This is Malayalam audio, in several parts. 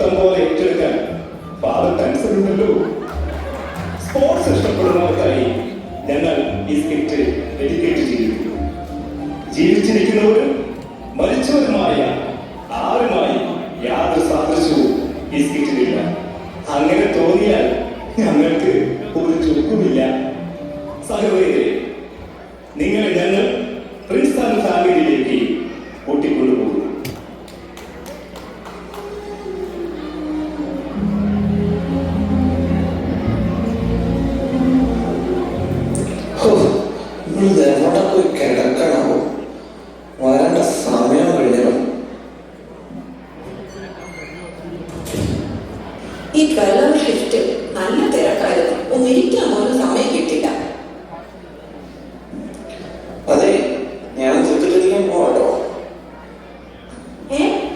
ഇഷ്ടം പോലെ ഏറ്റെടുക്കാൻ ഫാദർ ടെൻസനുണ്ടല്ലോ. സ്പോർട്സ് ഇഷ്ടപ്പെടുന്നവർക്കായി ഞങ്ങൾ ഈ സ്കിറ്റ് ഡെഡിക്കേറ്റ് ചെയ്തു. ജീവിച്ചിരിക്കുന്നവരും മരിച്ചവരുമായ ആരുമായി യാതൊരു സാദൃശ്യവും ഈ സ്കിറ്റിലില്ല. അങ്ങനെ തോന്നിയാൽ ഞങ്ങൾക്ക് ഒരു ചുക്കുമില്ല. സഹോദരരെ, നിങ്ങളെ ഞങ്ങൾ പ്രിൻസ് ആൻഡ് ഫാമിലിയിലേക്ക് കൂട്ടിക്കൊണ്ടുപോകും. കിടക്കണമോ? വരേണ്ട സമയം കഴിഞ്ഞോ? ഈ 12 ഷിഫ്റ്റ് നല്ല തിരക്കായിരുന്നു. ഒന്നിരിക്കാൻ പോലും സമയം കിട്ടില്ല. അതെ, ഞാൻ ക്രിക്കറ്റിലേക്ക് പോവാട്ടോ.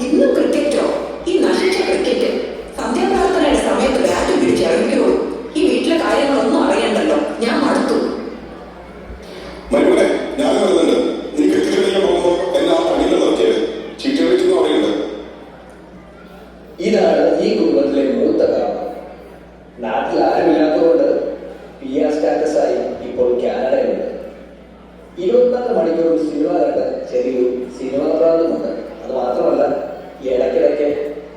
ഇന്നും ക്രിക്കറ്റോ? ഈ നശിച്ച ക്രിക്കറ്റ്. സന്ധ്യാപ്രാർത്ഥനയുടെ സമയത്ത് ബാറ്റ് പിടിച്ച് ഇറങ്ങിയോ? ഈ വീട്ടിലെ കാര്യങ്ങളൊന്നും അറിയണ്ടല്ലോ. ഞാൻ മടുത്തു. ഞാൻ വരുന്നുണ്ട്. നീ ക്രിക്കറ്റ് കളിക്കാൻ പോകുമ്പോൾ എന്നെ ആ പണിയിൽ നോക്കിയത് ചീറ്റ് വെച്ചെന്ന് പറയുന്നത്. ഇതാണ് ഈ കുടുംബത്തിലെ മൂത്ത കാരണം. നാട്ടിൽ ആരുമില്ലാത്തതുകൊണ്ട് PR സ്റ്റാറ്റസായി ഇപ്പോൾ കാനഡയിലുണ്ട്. 24 മണിക്കൂർ സിനിമ കണ്ട് ചെറിയൊരു സിനിമ പ്രാന്തമുണ്ട്. അത് മാത്രമല്ല, ഇടയ്ക്കിടയ്ക്ക്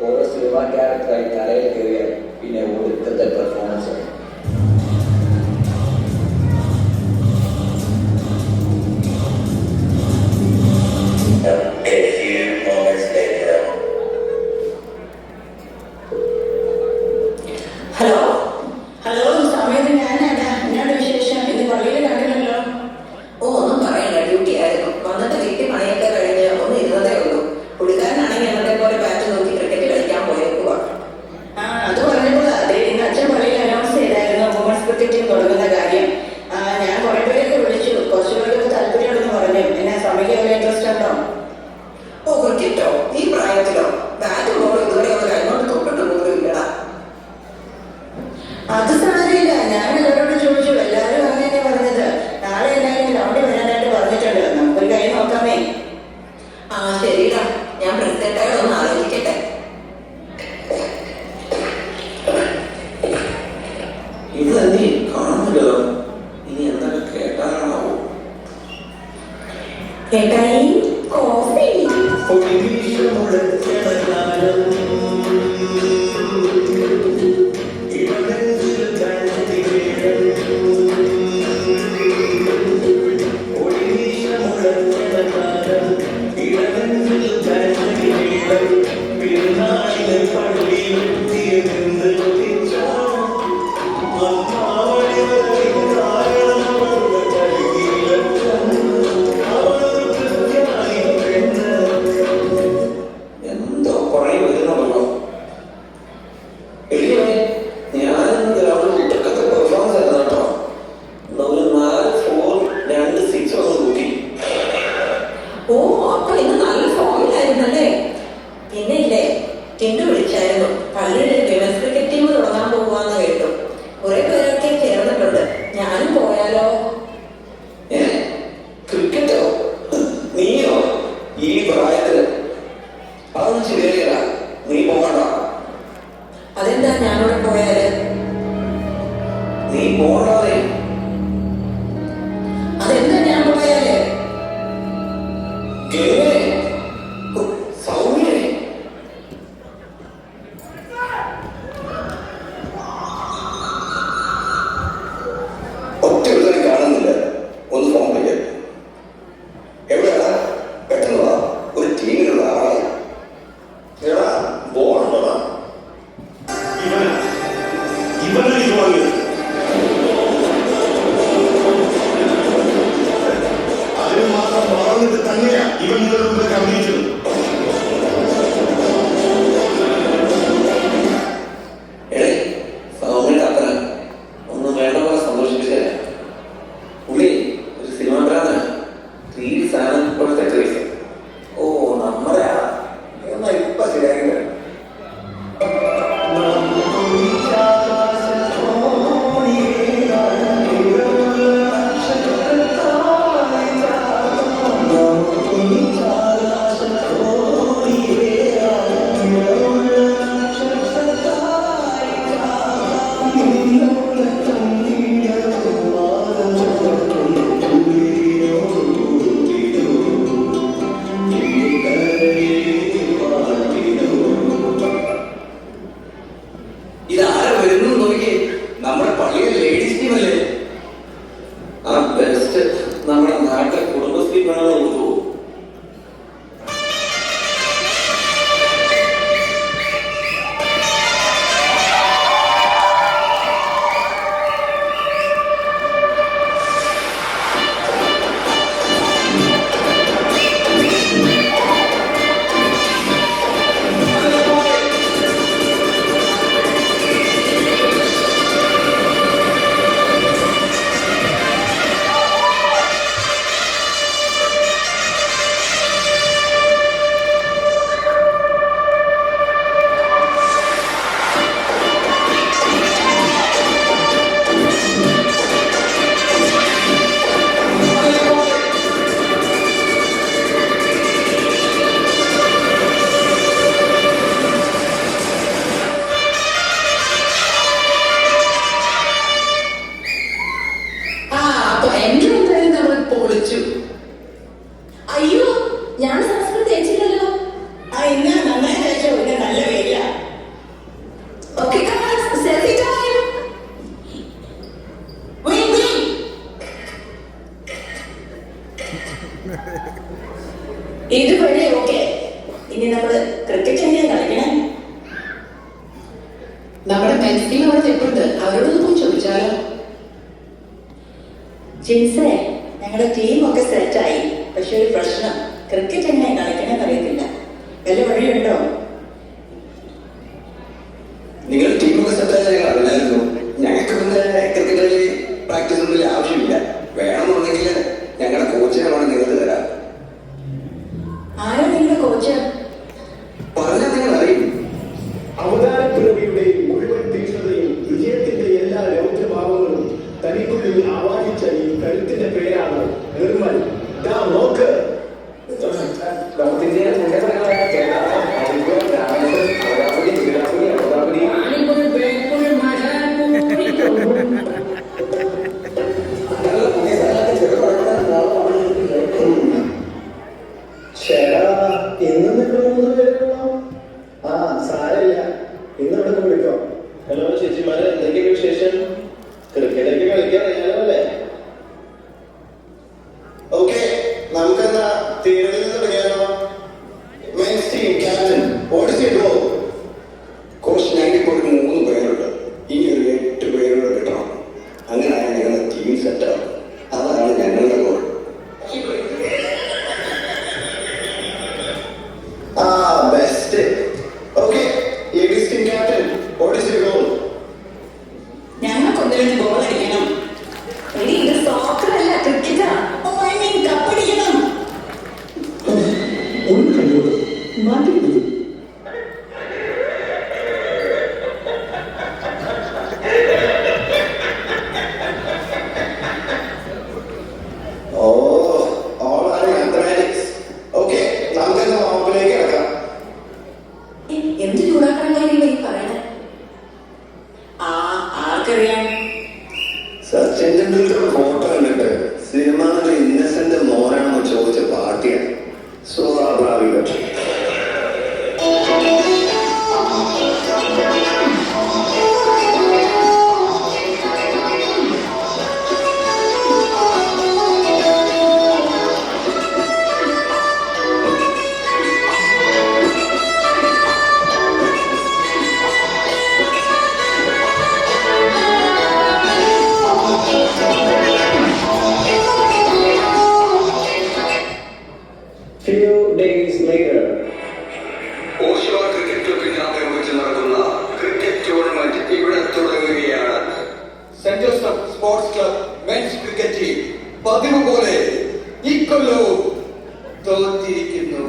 ഓരോ സിനിമ ക്യാരക്ടറായി കലയിൽ കയറിയാൽ പിന്നെ ഒടുക്കത്തെ പെർഫോമൻസ്. ഹലോ ഹലോ, സമയത്ത് ഞാനാടാ. എന്നോട് വിശേഷം? ഇന്ന് പള്ളിയിൽ കണ്ടില്ലല്ലോ. ഒന്നും പറയണ്ട, ഡ്യൂട്ടി ആയിരുന്നു. വന്നിട്ട് വീട്ടിൽ പണിയൊക്കെ കഴിഞ്ഞ് ഒന്ന് ഇരുന്നതേ ഉള്ളൂ. പുള്ളിക്കാരനാണെങ്കിൽ ഞങ്ങളുടെ പോലെ ബാറ്റ് നോക്കി ക്രിക്കറ്റ് കളിക്കാൻ പോയേക്കുക. അത് പറഞ്ഞപ്പോൾ അതെ, ഇന്ന് അച്ഛൻ പള്ളിയിൽ അനൗൺസ് ചെയ്തായിരുന്നു വുമൻസ് ക്രിക്കറ്റ് ടീം തുടങ്ങുന്ന കാര്യം. ഞാൻ കുറെ പേരൊക്കെ വിളിച്ചു. കുറച്ചു പേരൊക്കെ താല്പര്യമുണ്ടെന്ന് പറഞ്ഞു. എന്നെ സമയത്ത് വല്ല ഇൻട്രസ്റ്റ് ഉണ്ടോ? ഓ, ക്രിക്കറ്റോ? ഈ പ്രായത്തിലോ? ബാറ്റ് ബോൾ ഇതുവരെ അവർ കൈകൊണ്ട് തൊട്ടിട്ട് പോലും ഇല്ലടാ. അത് സാരമില്ല, ഞാൻ എല്ലാവരോടും ചോദിച്ചു. എല്ലാവരും അങ്ങനെ പറഞ്ഞത്. നാളെ എല്ലാവരും ഗ്രൗണ്ടിൽ വരാനായിട്ട് പറഞ്ഞിട്ടുണ്ട്. നമുക്കൊരു കൈ നോക്കാമേ. ശരിടാ, ഞാൻ പ്രസിഡന്റായി ഒന്ന് ആലോചിക്കട്ടെ. ഇത് നീ കാണുന്നില്ലല്ലോ. ഇനി എന്തൊക്കെ കേട്ടാണാവോ? കേട്ടായി കോഫി. ഓ, അപ്പൊ ഇന്ന് നല്ല ഫോമിലായിരുന്നല്ലേ? പിന്നെ ഇല്ലേ, ടിൻഡു വിളിച്ചായിരുന്നു. പള്ളിയിൽ വിമൻസ് ക്രിക്കറ്റ് ടീം തുടങ്ങാൻ പോകുവാന്ന് കേട്ടു. കുറെ പേരൊക്കെ ചേർന്നിട്ടുണ്ട്. ഞാനും പോയാലോ? ക്രിക്കറ്റോ? നീയോ? ഈ പ്രായത്തില് അതൊന്നും ശരിയല്ല. നീ പോകണ്ട. അതെന്താ ഞാനിവിടെ പോയാല്? നീ പോകണ്ടാതെ. അതെന്താ ഞാൻ പോയാല്? സൗമ്യ, ഒറ്റ വിളിച്ചാൽ കാണുന്നില്ല. ഒന്ന് ഫോൺ ചെയ്യാം. എവിടെയാ? പെട്ടെന്ന് വാ. ഒരു ടീമിലുള്ള ആളാണ്. എടാ, ബോളുണ്ടോടാ? ഇവനാ ഇത് വാങ്ങിയത്. നമ്മുടെ മെൻസ് ടീം അവിടെ നിൽപ്പുണ്ട്, അവരോടൊന്ന് പോയി ചോദിച്ചാലോ? ജിൻസേ, ഞങ്ങളുടെ ടീമൊക്കെ സെറ്റായി. പക്ഷെ ഒരു പ്രശ്നം, ക്രിക്കറ്റ് എങ്ങനെ കളിക്കണമെന്ന് അറിയത്തില്ല. വല്ല വഴിയുണ്ടോ? നിങ്ങളുടെ ടീമൊക്കെ സെറ്റായ ഞങ്ങൾ അറിഞ്ഞായിരുന്നു. ഞങ്ങൾക്ക് പിന്നെ ക്രിക്കറ്റ് കളി പ്രാക്ടീസ് ഒന്നും വലിയ ആവശ്യമില്ല. വേണമെന്നുണ്ടെങ്കിൽ ഞങ്ങളുടെ കോച്ചിനെ വേണം നിങ്ങൾക്ക് തരാം. ആരാ നിങ്ങളുടെ കോച്ച്? പറഞ്ഞാൽ നിങ്ങൾ അറിയും. അവതാരപ്പിറവിയുടെ മുഴുവൻ തീക്ഷ്ണതയും വിജയത്തിന്റെ എല്ലാ രൗദ്രഭാവങ്ങളും തനിക്കുള്ളിൽ ആവാഹിച്ച ഈ കരുത്തിന്റെ പേരാണ് നിർമ്മൽ. ദാ നോക്ക്. ഹലോ ചേച്ചിമാരെ, എന്തൊക്കെയാണ് വിശേഷം? ക്രിക്കറ്റൊക്കെ കളിക്കാൻ അറിയാലോ? ഓക്കെ, നമുക്കെന്നാ തീരലിൽ നിന്ന് തുടങ്ങിയാലോ? മെൻസ് ടീം ക്യാപ്റ്റൻ ഓടിച്ചിട്ടോ? കോച്ച് ഞങ്ങൾക്കിപ്പോൾ 3 പേരുണ്ട്. ഇനി ഒരു 8 പേരോട് കിട്ടണം. അങ്ങനെയാണ് ഞങ്ങളുടെ ടീം സെറ്റാവും. അതാണ് ഞങ്ങളുടെ ഗോൾ. ആ, best. Okay, ladies team captain ഓടിച്ചിട്ടോ? ഞങ്ങൾക്ക് 1-2 ഗോൾ അടിക്കണം. എടി, ഇത് സോക്കർ അല്ല, ക്രിക്കറ്റാ. കപ്പടിക്കണം. ഒന്ന് കണ്ടോളൂ, മാറ്റിക്കൊള്ളൂ. ഓ, all are mathematics. ഓക്കെ, നമുക്കെന്നാ ഓപ്പിലേക്ക് കിടക്കാം. എന്ത് ചൂടാക്കാൻ കാര്യമില്ല ഈ പറയണേ? ആർക്കറിയാം? സച്ചിൻ ടെണ്ടുൽക്കർ ഫോട്ടോ കണ്ടിട്ട് സിനിമ ഇന്നസെന്റ് മോനാണെന്ന് ചോദിച്ച പാർട്ടിയാണ്. സ്വാഭാവികം. Few days later, Osho cricket ക്ലബിൽ ആരംഭിച്ച് നടക്കുന്ന ക്രിക്കറ്റ് ടൂർണമെന്റ് ഇവിടെ തുടങ്ങുകയാണ്. Saint Joseph sports club men's cricket team പതിവ് പോലെ ഇക്കൊല്ലവും തോറ്റിരിക്കുന്നു.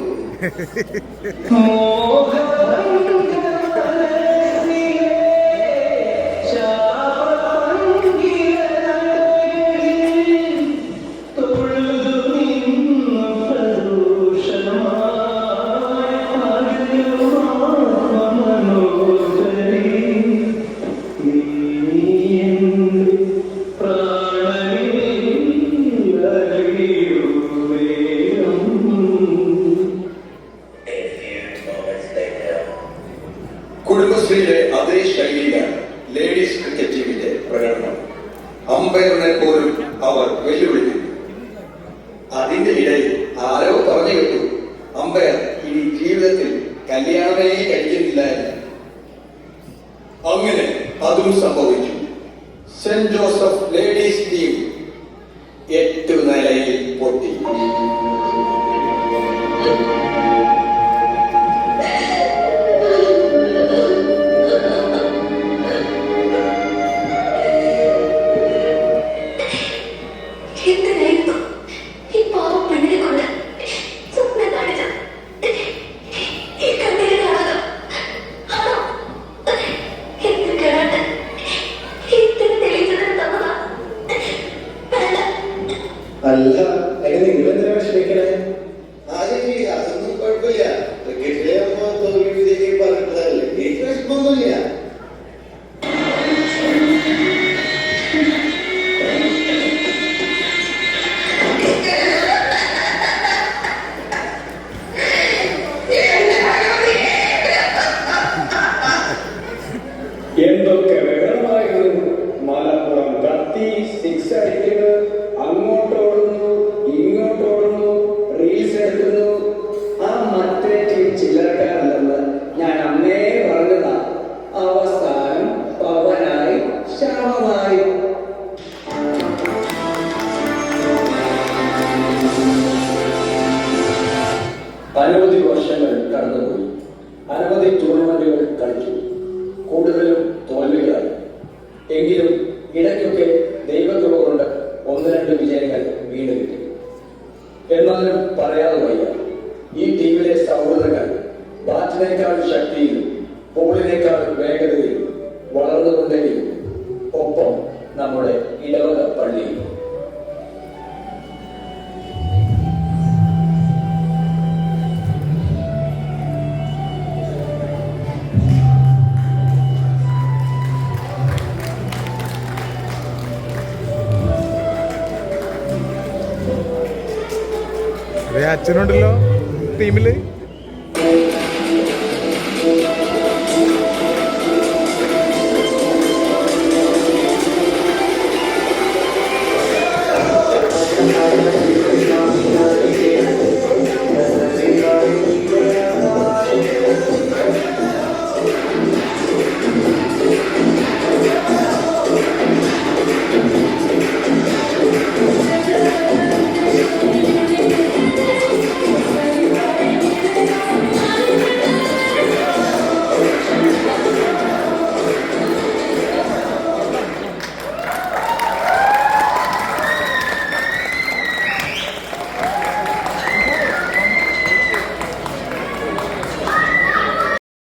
കുടുംബശ്രീയുടെ അതേ ശൈലിയിലാണ് ലേഡീസ് ക്രിക്കറ്റ് ടീമിന്റെ പ്രകടനം. അമ്പയറിനെ പോലും അവർ വെല്ലുവിളിക്കുന്നു. അതിന്റെ ഇടയിൽ ആരോ പറഞ്ഞു കേട്ടു, അമ്പയർ ഇനി ജീവിതത്തിൽ കല്യാണമേ കഴിക്കുന്നില്ല എന്ന്. അങ്ങനെ അതും സംഭവിച്ചു. സെന്റ് ജോസഫ് ലേഡീസ് ടീം 8 നിലയിൽ പൊട്ടി. എന്തിനായിരുന്നു ഈ പാവം പെണ്ണിനെ കൊണ്ട് സ്വപ്നം കാണിച്ചത്? ഈ കണ്ണീര് കാണാതോ? ആണോ? എന്ത് കേടാട്ട് ഇത്തിരി തെളിയിച്ചതിന് തന്നതാ? വേണ്ട. അല്ല, നിങ്ങളെന്തിനാ വിഷമിക്കണേ? അതൊന്നും കുഴപ്പമില്ല. ക്രിക്കറ്റിലെ തോൽവി വിജയിക്ക് പറഞ്ഞിട്ടതല്ലേ, എനിക്ക് വിഷമമൊന്നുമില്ല. എന്തൊക്കെ ബഹളമായിരുന്നു. മലപ്പുറം കത്തി 6 അടിക്കുന്നു, അങ്ങോട്ടോടുന്നു, ഇങ്ങോട്ടോടുന്നു, റീൽസ് എടുക്കുന്നു. ആ മറ്റേ ടീം ചില്ലറക്കാരല്ലെന്ന് ഞാൻ അന്നേ പറഞ്ഞതാ. അവസാനം കൂടുതലും തോൽവികളായി. എങ്കിലും ഇടയ്ക്കൊക്കെ ദൈവകൃപ കൊണ്ട് 1-2 വിജയങ്ങൾ വീണ് കിട്ടി. എന്നാലും പറയാതെ വയ്യ, ഈ ടീമിലെ സൗഹൃദങ്ങൾ ബാറ്റിനേക്കാൾ ശക്തിയിലും ബോളിനേക്കാൾ വേഗതയിലും വളർന്നുകൊണ്ടേയും ഒപ്പം നമ്മുടെ ഇടവക പള്ളിയിൽ. അച്ഛനുണ്ടല്ലോ ടീമില്.